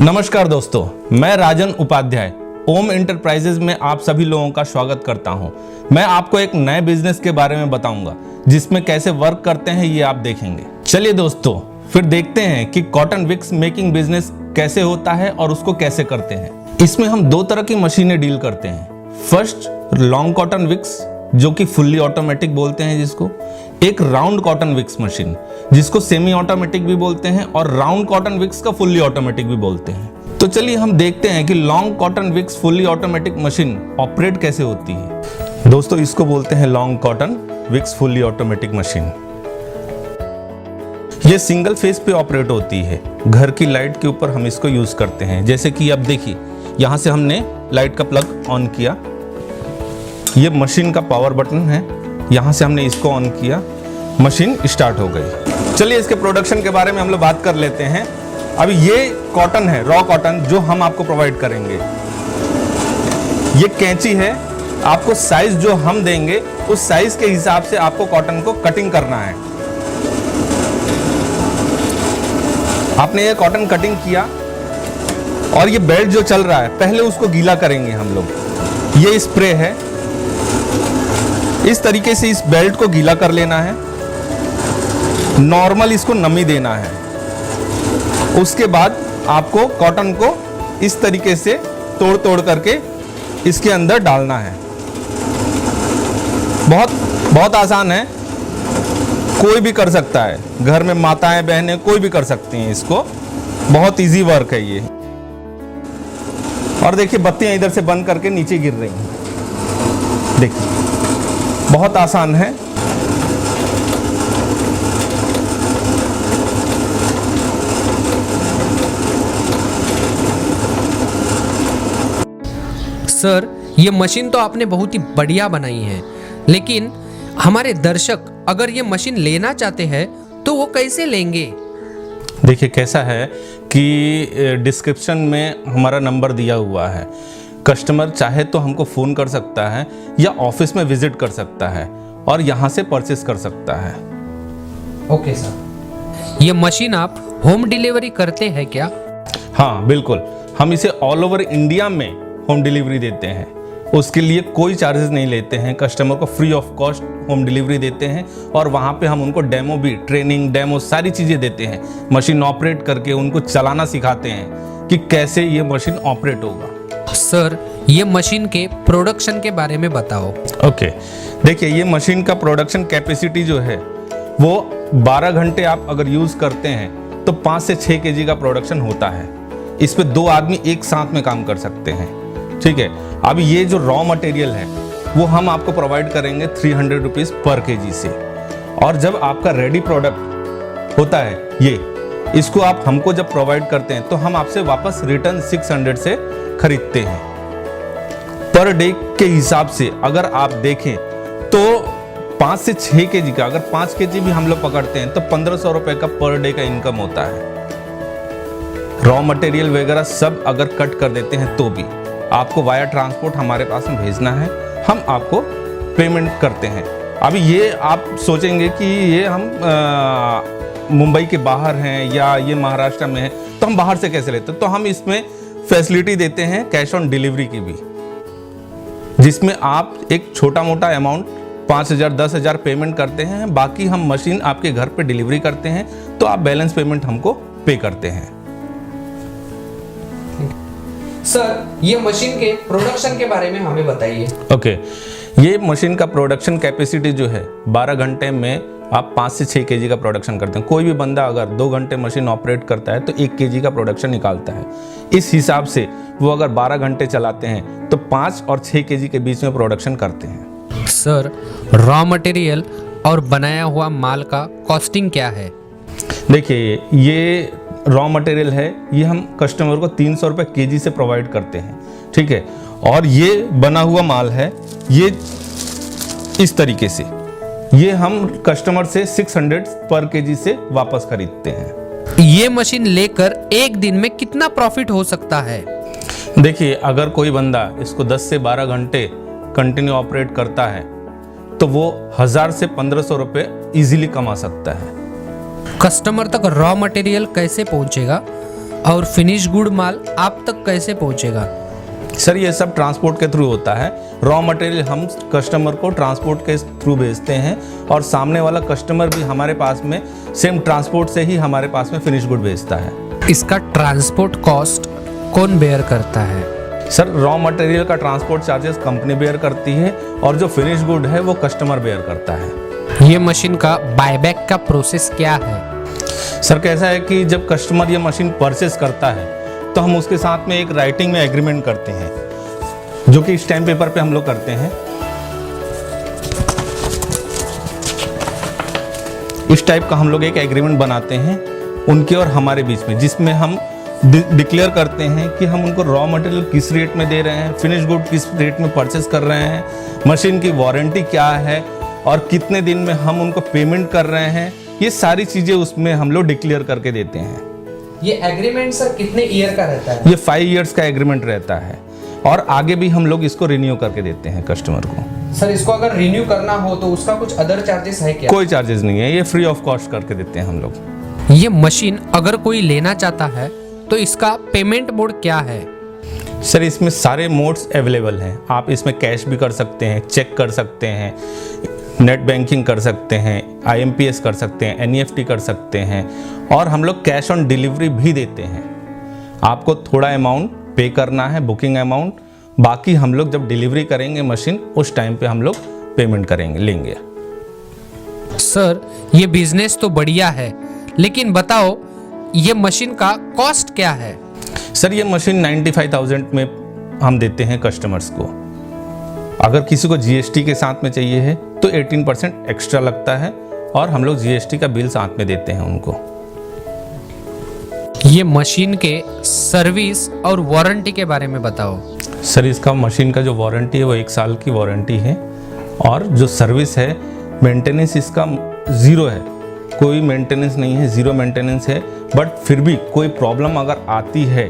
नमस्कार दोस्तों, मैं राजन उपाध्याय ओम एंटरप्राइजेज में आप सभी लोगों का स्वागत करता हूं। मैं आपको एक नए बिजनेस के बारे में बताऊंगा जिसमें कैसे वर्क करते हैं ये आप देखेंगे। चलिए दोस्तों, फिर देखते हैं कि कॉटन विक्स मेकिंग बिजनेस कैसे होता है और उसको कैसे करते हैं। इसमें हम दो तरह की मशीनें डील करते हैं। फर्स्ट, लॉन्ग कॉटन विक्स जो कि फुल्ली ऑटोमेटिक बोलते हैं जिसको, एक राउंड कॉटन विक्स मशीन जिसको सेमी ऑटोमेटिक भी बोलते हैं और राउंड कॉटन विक्स का फुल्ली ऑटोमेटिक भी बोलते हैं। तो चलिए हम देखते हैं कि long cotton wicks fully automatic machine operate कैसे होती है। दोस्तों, इसको बोलते हैं long cotton wicks fully automatic machine. ये सिंगल फेस पे ऑपरेट होती है। घर की लाइट के ऊपर हम इसको यूज करते हैं। जैसे कि अब देखिए, यहाँ से हमने लाइट का प्लग ऑन किया, ये मशीन का पावर बटन है, यहाँ से हमने इसको ऑन किया, मशीन स्टार्ट हो गई। चलिए इसके प्रोडक्शन के बारे में हम लोग बात कर लेते हैं। अभी ये कॉटन है, रॉ कॉटन, जो हम आपको प्रोवाइड करेंगे। ये कैंची है, आपको साइज जो हम देंगे उस साइज के हिसाब से आपको कॉटन को कटिंग करना है। आपने ये कॉटन कटिंग किया और ये बेल्ट जो चल रहा है, पहले उसको गीला करेंगे हम लोग। ये स्प्रे है, इस तरीके से इस बेल्ट को गीला कर लेना है, नॉर्मल इसको नमी देना है। उसके बाद आपको कॉटन को इस तरीके से तोड़ तोड़ करके इसके अंदर डालना है। बहुत आसान है, कोई भी कर सकता है। घर में माताएं बहनें कोई भी कर सकती हैं इसको, बहुत इजी वर्क है ये। और देखिए बत्तियां इधर से बंद करके नीचे गिर रही हैं, देखिए बहुत आसान है। सर, ये मशीन तो आपने बहुत ही बढ़िया बनाई है, लेकिन हमारे दर्शक अगर ये मशीन लेना चाहते हैं तो वो कैसे लेंगे? देखिए कैसा है कि डिस्क्रिप्शन में हमारा नंबर दिया हुआ है। कस्टमर चाहे तो हमको फ़ोन कर सकता है या ऑफिस में विजिट कर सकता है और यहाँ से परचेस कर सकता है। Okay sir. ये मशीन आप होम डिलीवरी करते हैं क्या? हाँ बिल्कुल, हम इसे ऑल ओवर इंडिया में होम डिलीवरी देते हैं। उसके लिए कोई चार्जेस नहीं लेते हैं, कस्टमर को free of cost home delivery देते हैं और वहाँ पे हम उनको डेमो भी, ट्रेनिंग डेमो सारी चीज़ें देते हैं। मशीन ऑपरेट करके उनको चलाना सिखाते हैं कि कैसे ये मशीन ऑपरेट होगा। सर, ये मशीन के प्रोडक्शन के बारे में बताओ। ओके, देखिए ये मशीन का प्रोडक्शन कैपेसिटी जो है वो 12 घंटे आप अगर यूज़ करते हैं तो 5 से 6 केजी का प्रोडक्शन होता है। इस पे 2 आदमी एक साथ में काम कर सकते हैं, ठीक है। अब ये जो रॉ मटेरियल है वो हम आपको प्रोवाइड करेंगे 300 रुपीज़ पर केजी से। और जब आपका रेडी प्रोडक्ट होता है ये, इसको आप हमको जब प्रोवाइड करते हैं तो हम आपसे वापस रिटर्न 600 से खरीदते हैं। पर डे के हिसाब से अगर आप देखें तो 5 से 6 केजी का, अगर 5 केजी भी हम लोग पकड़ते हैं तो 1500 रुपए का पर डे का इनकम होता है। रॉ मटेरियल वगैरह सब अगर कट कर देते हैं तो भी आपको वाया ट्रांसपोर्ट हमारे पास में भेजना है, हम आपको पेमेंट करते हैं। अभी ये आप सोचेंगे कि ये हम मुंबई के बाहर हैं या ये महाराष्ट्र में है तो हम बाहर से कैसे लेते हैं, तो हम इसमें फैसिलिटी देते हैं कैश ऑन डिलीवरी की भी, जिसमें आप एक छोटा मोटा अमाउंट 5,000 10,000 पेमेंट करते हैं, बाकी हम मशीन आपके घर पे डिलीवरी करते हैं तो आप बैलेंस पेमेंट हमको पे करते हैं। सर, ये मशीन के प्रोडक्शन के बारे में हमें बताइए। ओके, ये मशीन का प्रोडक्शन कैपेसिटी जो है 12 घंटे में आप 5 से 6 केजी का प्रोडक्शन करते हैं। कोई भी बंदा अगर 2 घंटे मशीन ऑपरेट करता है तो 1 केजी का प्रोडक्शन निकालता है। इस हिसाब से वो अगर 12 घंटे चलाते हैं तो 5 और 6 केजी के बीच में प्रोडक्शन करते हैं। सर, रॉ मटेरियल और बनाया हुआ माल का कॉस्टिंग क्या है? देखिए ये रॉ मटेरियल है, ये हम कस्टमर को 300 रुपये केजी से प्रोवाइड करते हैं, ठीक है। और ये बना हुआ माल है, ये इस तरीके से ये हम कस्टमर से 600 पर केजी से वापस खरीदते हैं। ये मशीन लेकर एक दिन में कितना प्रॉफिट हो सकता है? देखिए अगर कोई बंदा इसको 10 से 12 घंटे कंटिन्यू ऑपरेट करता है तो वो 1000 से 1500 रुपये इजीली कमा सकता है। कस्टमर तक रॉ मटेरियल कैसे पहुंचेगा और फिनिश गुड माल आप तक कैसे पहुंचेगा? सर ये सब ट्रांसपोर्ट के थ्रू होता है। रॉ मटेरियल हम कस्टमर को ट्रांसपोर्ट के थ्रू भेजते हैं और सामने वाला कस्टमर भी हमारे पास में सेम ट्रांसपोर्ट से ही हमारे पास में फिनिश गुड भेजता है। इसका ट्रांसपोर्ट कॉस्ट कौन बेयर करता है? सर रॉ मटेरियल का ट्रांसपोर्ट चार्जेस कंपनी बेयर करती है और जो फिनिश गुड है वो कस्टमर बेयर करता है। ये मशीन का बायबैक का प्रोसेस क्या है? सर कैसा है कि जब कस्टमर ये मशीन परचेस करता है तो हम उसके साथ में एक राइटिंग में एग्रीमेंट करते हैं, जो कि स्टैम्प पेपर पे हम लोग करते हैं। इस टाइप का हम लोग एक एग्रीमेंट बनाते हैं उनके और हमारे बीच में, जिसमें हम डिक्लेयर करते हैं कि हम उनको रॉ मटेरियल किस रेट में दे रहे हैं, फिनिश गुड किस रेट में परचेस कर रहे हैं, मशीन की वारंटी क्या है और कितने दिन में हम उनको पेमेंट कर रहे हैं। ये सारी चीज़ें उसमें हम लोग डिक्लेयर करके देते हैं। ये एग्रीमेंट सर कितने ईयर का रहता है? ये 5 इयर्स का एग्रीमेंट रहता है और आगे भी हम लोग इसको रिन्यू करके देते हैं कस्टमर को। सर इसको अगर रिन्यू करना हो तो उसका कुछ अदर चार्जेस है क्या? कोई चार्जेस नहीं है, ये फ्री ऑफ कॉस्ट करके देते हैं हम लोग। ये मशीन अगर कोई लेना चाहता है तो इसका पेमेंट मोड क्या है? सर इसमें सारे मोड्स अवेलेबल हैं। आप इसमें कैश भी कर सकते हैं, चेक कर सकते हैं, नेट बैंकिंग कर सकते हैं, IMPS कर सकते हैं, NEFT कर सकते हैं और हम लोग कैश ऑन डिलीवरी भी देते हैं। आपको थोड़ा अमाउंट पे करना है, बुकिंग अमाउंट, बाकी हम लोग जब डिलीवरी करेंगे मशीन उस टाइम पे हम लोग पेमेंट करेंगे, लेंगे। सर ये बिजनेस तो बढ़िया है, लेकिन बताओ ये मशीन का कॉस्ट क्या है? सर ये मशीन 95,000 में हम देते हैं कस्टमर्स को। अगर किसी को GST के साथ में चाहिए है तो 18% एक्स्ट्रा लगता है और हम लोग GST का बिल साथ में देते हैं उनको। ये मशीन के सर्विस और वारंटी के बारे में बताओ। सर इसका मशीन का जो वारंटी है वो 1 साल की वारंटी है और जो सर्विस है, मेंटेनेंस इसका 0 है, कोई मेंटेनेंस नहीं है, 0 मेंटेनेंस है। बट फिर भी कोई प्रॉब्लम अगर आती है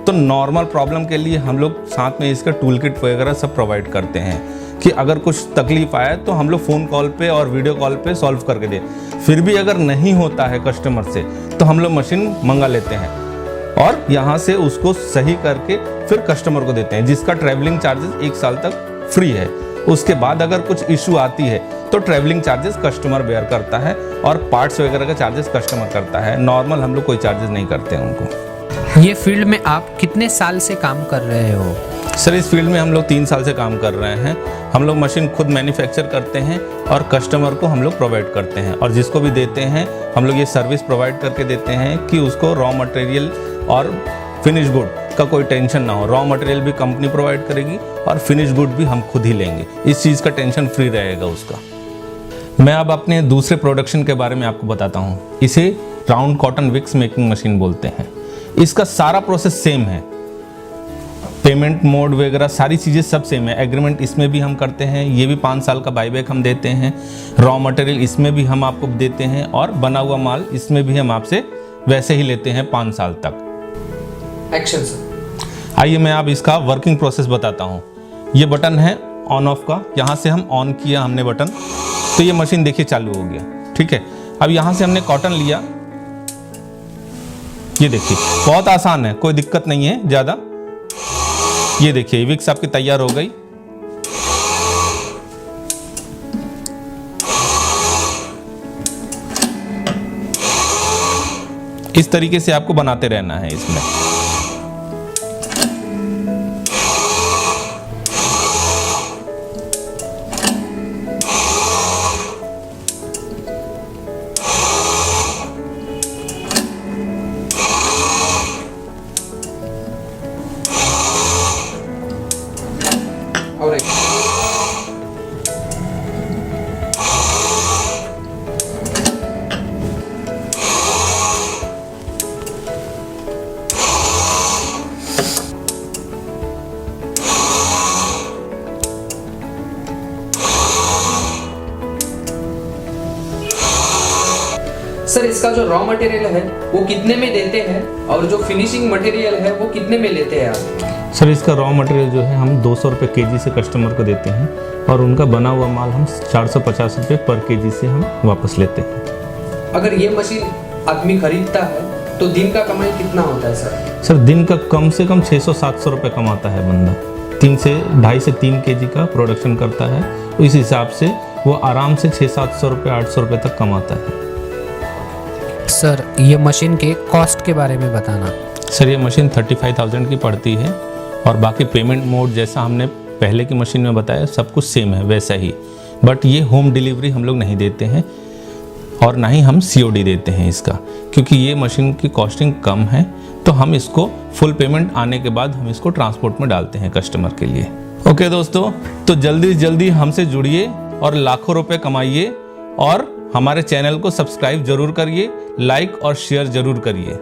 तो नॉर्मल प्रॉब्लम के लिए हम लोग साथ में इसका टूल किट वगैरह सब प्रोवाइड करते हैं कि अगर कुछ तकलीफ आए तो हम लोग फ़ोन कॉल पे और वीडियो कॉल पे सॉल्व करके दें। फिर भी अगर नहीं होता है कस्टमर से तो हम लोग मशीन मंगा लेते हैं और यहाँ से उसको सही करके फिर कस्टमर को देते हैं, जिसका ट्रैवलिंग चार्जेस 1 साल तक फ्री है। उसके बाद अगर कुछ इशू आती है तो ट्रैवलिंग चार्जेस कस्टमर बेयर करता है और पार्ट्स वगैरह का चार्जेस कस्टमर करता है। नॉर्मल हम लोग कोई चार्जेस नहीं करते हैं उनको। ये फील्ड में आप कितने साल से काम कर रहे हो? सर इस फील्ड में हम लोग 3 साल से काम कर रहे हैं। हम लोग मशीन खुद मैन्युफैक्चर करते हैं और कस्टमर को हम लोग प्रोवाइड करते हैं और जिसको भी देते हैं हम लोग ये सर्विस प्रोवाइड करके देते हैं कि उसको रॉ मटेरियल और फिनिश गुड का कोई टेंशन ना हो। रॉ मटेरियल भी कंपनी प्रोवाइड करेगी और फिनिश गुड भी हम खुद ही लेंगे। इस चीज़ का टेंशन फ्री रहेगा उसका। मैं अब अपने दूसरे प्रोडक्शन के बारे में आपको बताता हूँ। इसे round cotton wicks making machine बोलते हैं। इसका सारा प्रोसेस सेम है, पेमेंट मोड वगैरह सारी चीज़ें सब सेम है। एग्रीमेंट इसमें भी हम करते हैं, ये भी 5 साल का बाईबैक हम देते हैं। रॉ मटेरियल इसमें भी हम आपको देते हैं और बना हुआ माल इसमें भी हम आपसे वैसे ही लेते हैं 5 साल तक। Action sir. आइए मैं अब इसका वर्किंग प्रोसेस बताता हूँ। ये बटन है ऑन ऑफ का, यहाँ से हम ऑन किया हमने बटन तो ये मशीन देखिए चालू हो गया, ठीक है। अब यहाँ से हमने कॉटन लिया, ये देखिए बहुत आसान है, कोई दिक्कत नहीं है ज़्यादा। ये देखिए विक्स आपकी तैयार हो गई। इस तरीके से आपको बनाते रहना है इसमें। और एक सर इसका जो रॉ मटेरियल है वो कितने में देते हैं और जो फिनिशिंग मटेरियल है वो कितने में लेते हैं आप? सर इसका रॉ मटेरियल जो है हम 200 रुपये केजी से कस्टमर को देते हैं और उनका बना हुआ माल हम 450 रुपये पर केजी से हम वापस लेते हैं। अगर ये मशीन आदमी खरीदता है तो दिन का कमाई कितना होता है सर? सर दिन का कम से कम 600-700 रुपये कमाता है बंदा। 2.5 से 3 केजी का प्रोडक्शन करता है, तो इस हिसाब से वो आराम से 600-700 रुपये 800 रुपये तक कमाता है। सर ये मशीन के कॉस्ट के बारे में बताना। सर ये मशीन 35,000 की पड़ती है और बाकी पेमेंट मोड जैसा हमने पहले की मशीन में बताया सब कुछ सेम है वैसा ही, बट ये होम डिलीवरी हम लोग नहीं देते हैं और ना ही हम COD देते हैं इसका, क्योंकि ये मशीन की कॉस्टिंग कम है, तो हम इसको फुल पेमेंट आने के बाद हम इसको ट्रांसपोर्ट में डालते हैं कस्टमर के लिए। ओके दोस्तों, तो जल्दी से जल्दी हमसे जुड़िए और लाखों रुपए कमाइए और हमारे चैनल को सब्सक्राइब जरूर करिए, लाइक और शेयर जरूर करिए।